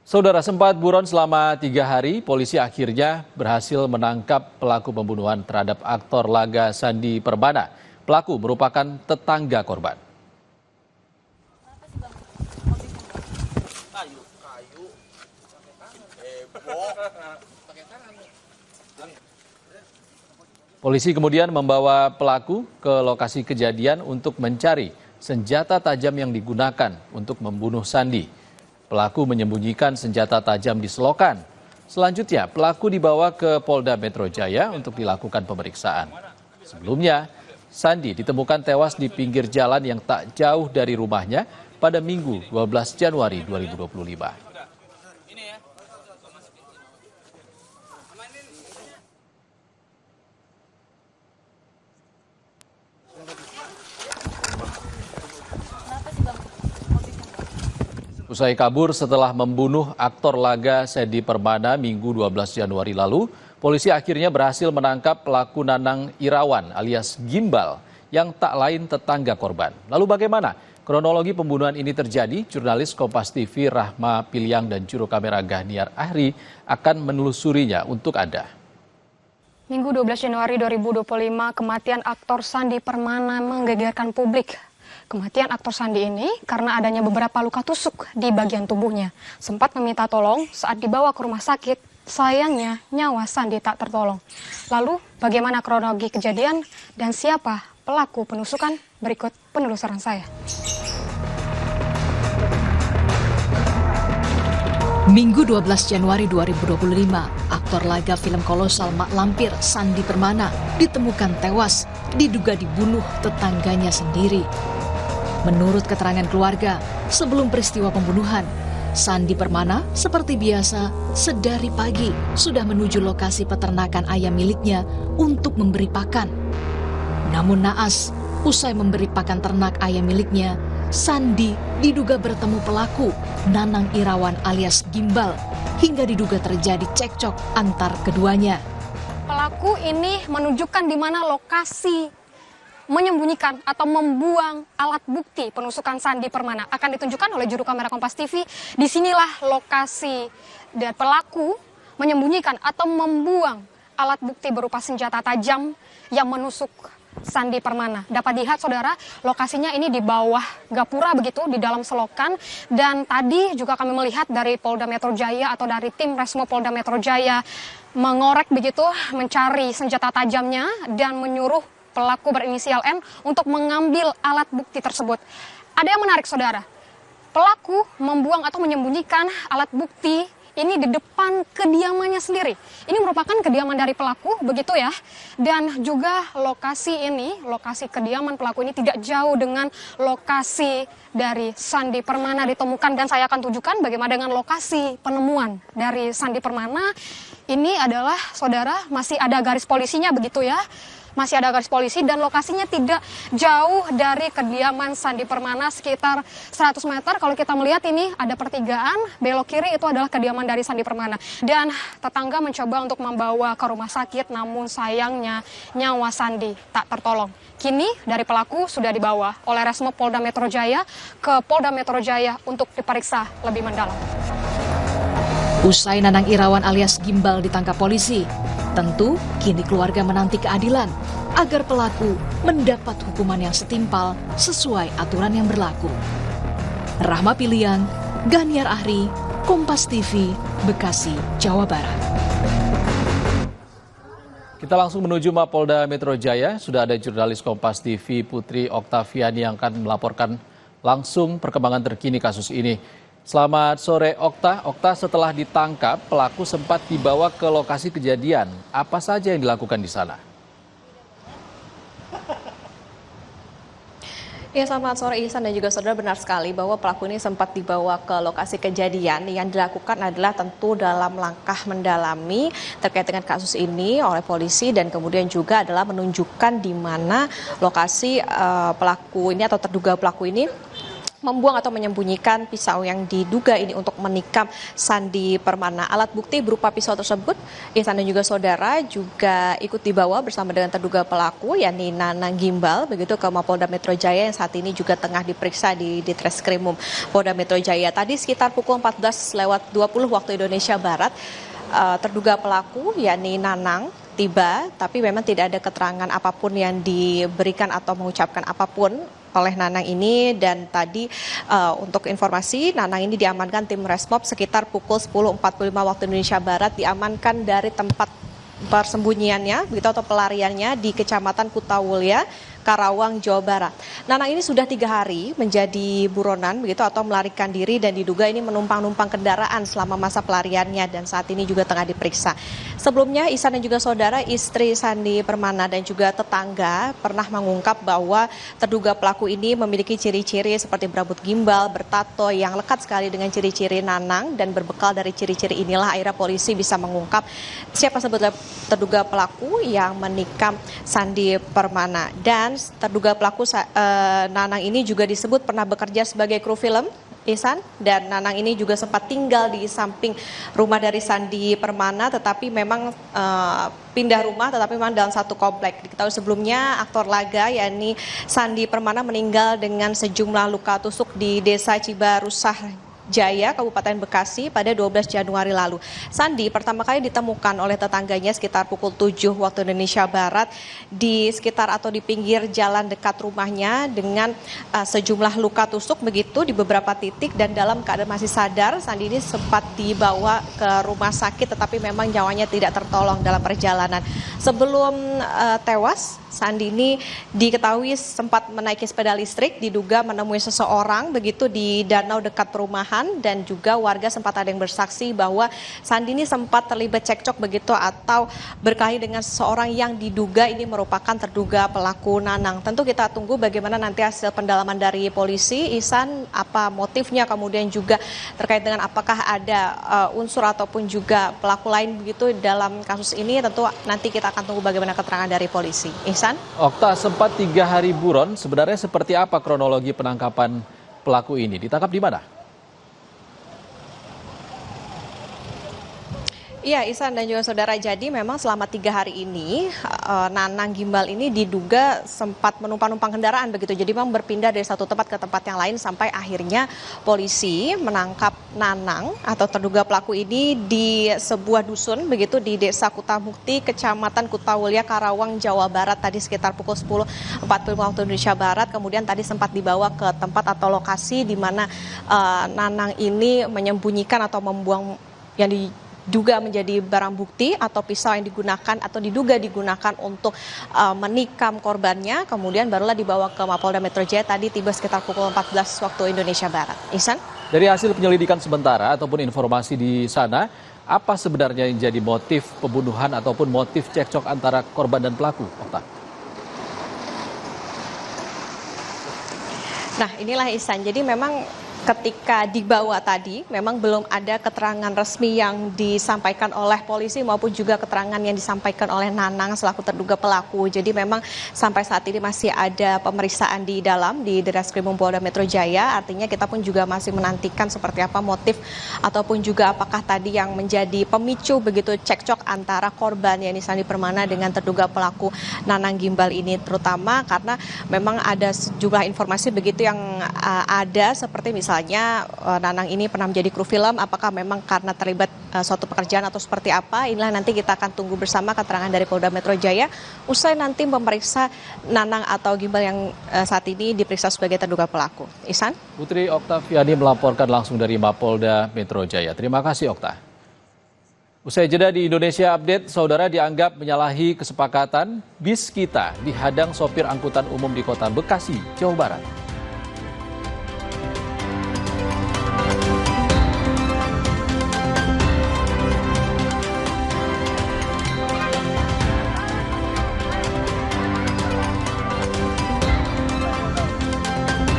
Saudara, sempat buron selama 3 hari, polisi akhirnya berhasil menangkap pelaku pembunuhan terhadap aktor laga Sandi Permana. Pelaku merupakan tetangga korban. Polisi kemudian membawa pelaku ke lokasi kejadian untuk mencari senjata tajam yang digunakan untuk membunuh Sandi. Pelaku menyembunyikan senjata tajam di selokan. Selanjutnya, pelaku dibawa ke Polda Metro Jaya untuk dilakukan pemeriksaan. Sebelumnya, Sandi ditemukan tewas di pinggir jalan yang tak jauh dari rumahnya pada Minggu 12 Januari 2025. Usai kabur setelah membunuh aktor laga Sandi Permana Minggu 12 Januari lalu, polisi akhirnya berhasil menangkap pelaku Nanang Irawan alias Gimbal yang tak lain tetangga korban. Lalu bagaimana kronologi pembunuhan ini terjadi? Jurnalis Kompas TV Rahma Piliang dan juru kamera Ghaniar Ahri akan menelusurinya untuk Anda. Minggu 12 Januari 2025, kematian aktor Sandi Permana menggegerkan publik. Kematian aktor Sandi ini karena adanya beberapa luka tusuk di bagian tubuhnya. Sempat meminta tolong saat dibawa ke rumah sakit, sayangnya nyawa Sandi tak tertolong. Lalu bagaimana kronologi kejadian dan siapa pelaku penusukan? Berikut penelusuran saya. Minggu 12 Januari 2025, aktor laga film kolosal Mak Lampir Sandi Permana ditemukan tewas, diduga dibunuh tetangganya sendiri. Menurut keterangan keluarga, sebelum peristiwa pembunuhan, Sandi Permana seperti biasa sedari pagi sudah menuju lokasi peternakan ayam miliknya untuk memberi pakan. Namun naas, usai memberi pakan ternak ayam miliknya, Sandi diduga bertemu pelaku Nanang Irawan alias Gimbal hingga diduga terjadi cekcok antar keduanya. Pelaku ini menunjukkan di mana lokasi menyembunyikan atau membuang alat bukti penusukan Sandi Permana akan ditunjukkan oleh juru kamera Kompas TV. Disinilah lokasi dan pelaku menyembunyikan atau membuang alat bukti berupa senjata tajam yang menusuk Sandi Permana. Dapat dilihat saudara, lokasinya ini di bawah gapura begitu, di dalam selokan. Dan tadi juga kami melihat dari Polda Metro Jaya atau dari tim Resmo Polda Metro Jaya mengorek begitu, mencari senjata tajamnya dan menyuruh pelaku berinisial N untuk mengambil alat bukti tersebut. Ada yang menarik saudara, pelaku membuang atau menyembunyikan alat bukti ini di depan kediamannya sendiri. Ini merupakan kediaman dari pelaku begitu ya. Dan juga lokasi ini, lokasi kediaman pelaku ini tidak jauh dengan lokasi dari Sandi Permana ditemukan. Dan saya akan tunjukkan bagaimana dengan lokasi penemuan dari Sandi Permana. Ini adalah saudara, masih ada garis polisinya begitu ya. Masih ada garis polisi dan lokasinya tidak jauh dari kediaman Sandi Permana sekitar 100 meter. Kalau kita melihat ini ada pertigaan, belok kiri itu adalah kediaman dari Sandi Permana. Dan tetangga mencoba untuk membawa ke rumah sakit, namun sayangnya nyawa Sandi tak tertolong. Kini dari pelaku sudah dibawa oleh Resmo Polda Metro Jaya ke Polda Metro Jaya untuk diperiksa lebih mendalam. Usai Nanang Irawan alias Gimbal ditangkap polisi, tentu kini keluarga menanti keadilan agar pelaku mendapat hukuman yang setimpal sesuai aturan yang berlaku. Rahma Piliang, Ghaniar Ahri, Kompas TV, Bekasi, Jawa Barat. Kita langsung menuju Mapolda Metro Jaya. Sudah ada jurnalis Kompas TV Putri Oktaviani yang akan melaporkan langsung perkembangan terkini kasus ini. Selamat sore Okta. Okta, setelah ditangkap, pelaku sempat dibawa ke lokasi kejadian. Apa saja yang dilakukan di sana? Ya, selamat sore Ihsan dan juga saudara, benar sekali bahwa pelaku ini sempat dibawa ke lokasi kejadian. Yang dilakukan adalah tentu dalam langkah mendalami terkait dengan kasus ini oleh polisi dan kemudian juga adalah menunjukkan di mana lokasi pelaku ini atau terduga pelaku ini membuang atau menyembunyikan pisau yang diduga ini untuk menikam Sandi Permana. Alat bukti berupa pisau tersebut, Ihsan dan juga saudara juga ikut dibawa bersama dengan terduga pelaku, yakni Nanang Gimbal, begitu ke Mapolda Metro Jaya yang saat ini juga tengah diperiksa di Ditreskrimum Polda Metro Jaya. Tadi sekitar pukul 14.20 waktu Indonesia Barat, terduga pelaku, yakni Nanang, tiba, tapi memang tidak ada keterangan apapun yang diberikan atau mengucapkan apapun oleh Nanang ini. Dan tadi untuk informasi, Nanang ini diamankan tim Resmob sekitar pukul 10.45 waktu Indonesia Barat, diamankan dari tempat persembunyiannya begitu atau pelariannya di Kecamatan Kutawulya, Karawang, Jawa Barat. Nanang ini sudah 3 hari menjadi buronan begitu atau melarikan diri dan diduga ini menumpang-numpang kendaraan selama masa pelariannya dan saat ini juga tengah diperiksa. Sebelumnya Ihsan dan juga saudara, istri Sandi Permana dan juga tetangga pernah mengungkap bahwa terduga pelaku ini memiliki ciri-ciri seperti berambut gimbal, bertato yang lekat sekali dengan ciri-ciri Nanang, dan berbekal dari ciri-ciri inilah akhirnya polisi bisa mengungkap siapa sebetulnya terduga pelaku yang menikam Sandi Permana. Dan terduga pelaku Nanang ini juga disebut pernah bekerja sebagai kru film, Ihsan, dan Nanang ini juga sempat tinggal di samping rumah dari Sandi Permana, tetapi memang pindah rumah, tetapi memang dalam satu komplek. Diketahui sebelumnya aktor laga yakni Sandi Permana meninggal dengan sejumlah luka tusuk di Desa Cibarusah Jaya, Kabupaten Bekasi pada 12 Januari lalu. Sandi pertama kali ditemukan oleh tetangganya sekitar pukul 7 waktu Indonesia Barat di sekitar atau di pinggir jalan dekat rumahnya dengan sejumlah luka tusuk begitu di beberapa titik, dan dalam keadaan masih sadar. Sandi ini sempat dibawa ke rumah sakit tetapi memang nyawanya tidak tertolong dalam perjalanan. Sebelum tewas, Sandi ini diketahui sempat menaiki sepeda listrik, diduga menemui seseorang begitu di danau dekat perumahan, dan juga warga sempat ada yang bersaksi bahwa Sandi ini sempat terlibat cekcok begitu atau berkelahi dengan seseorang yang diduga ini merupakan terduga pelaku Nanang. Tentu kita tunggu bagaimana nanti hasil pendalaman dari polisi, Ihsan, apa motifnya, kemudian juga terkait dengan apakah ada unsur ataupun juga pelaku lain begitu dalam kasus ini. Tentu nanti kita akan tunggu bagaimana keterangan dari polisi. Ihsan? Okta, sempat 3 hari buron, sebenarnya seperti apa kronologi penangkapan pelaku ini? Ditangkap di mana? Iya, Ihsan dan juga saudara, jadi memang selama 3 hari ini Nanang Gimbal ini diduga sempat menumpang-numpang kendaraan begitu. Jadi memang berpindah dari satu tempat ke tempat yang lain sampai akhirnya polisi menangkap Nanang atau terduga pelaku ini di sebuah dusun begitu di Desa Kutamukti, Kecamatan Kutawulya, Karawang, Jawa Barat tadi sekitar pukul 10.45 waktu Indonesia Barat. Kemudian tadi sempat dibawa ke tempat atau lokasi di mana Nanang ini menyembunyikan atau membuang yang diduga menjadi barang bukti atau pisau yang digunakan atau diduga digunakan untuk menikam korbannya. Kemudian barulah dibawa ke Mapolda Metro Jaya, tadi tiba sekitar pukul 14 waktu Indonesia Barat. Ihsan? Dari hasil penyelidikan sementara ataupun informasi di sana, apa sebenarnya yang jadi motif pembunuhan ataupun motif cekcok antara korban dan pelaku, Okta? Nah, inilah Ihsan. Jadi memang ketika dibawa tadi memang belum ada keterangan resmi yang disampaikan oleh polisi maupun juga keterangan yang disampaikan oleh Nanang selaku terduga pelaku. Jadi memang sampai saat ini masih ada pemeriksaan di dalam di Ditreskrimum Polda Metro Jaya. Artinya kita pun juga masih menantikan seperti apa motif ataupun juga apakah tadi yang menjadi pemicu begitu cekcok antara korban yakni Sandi Permana dengan terduga pelaku Nanang Gimbal ini, terutama karena memang ada sejumlah informasi begitu yang ada seperti misalnya Nanang ini pernah menjadi kru film, apakah memang karena terlibat suatu pekerjaan atau seperti apa. Inilah nanti kita akan tunggu bersama keterangan dari Polda Metro Jaya usai nanti memeriksa Nanang atau Gimbal yang saat ini diperiksa sebagai terduga pelaku. Ihsan? Putri Oktaviani melaporkan langsung dari Mapolda Metro Jaya. Terima kasih, Okta. Usai jeda di Indonesia Update, saudara dianggap menyalahi kesepakatan, bis kita dihadang sopir angkutan umum di kota Bekasi, Jawa Barat.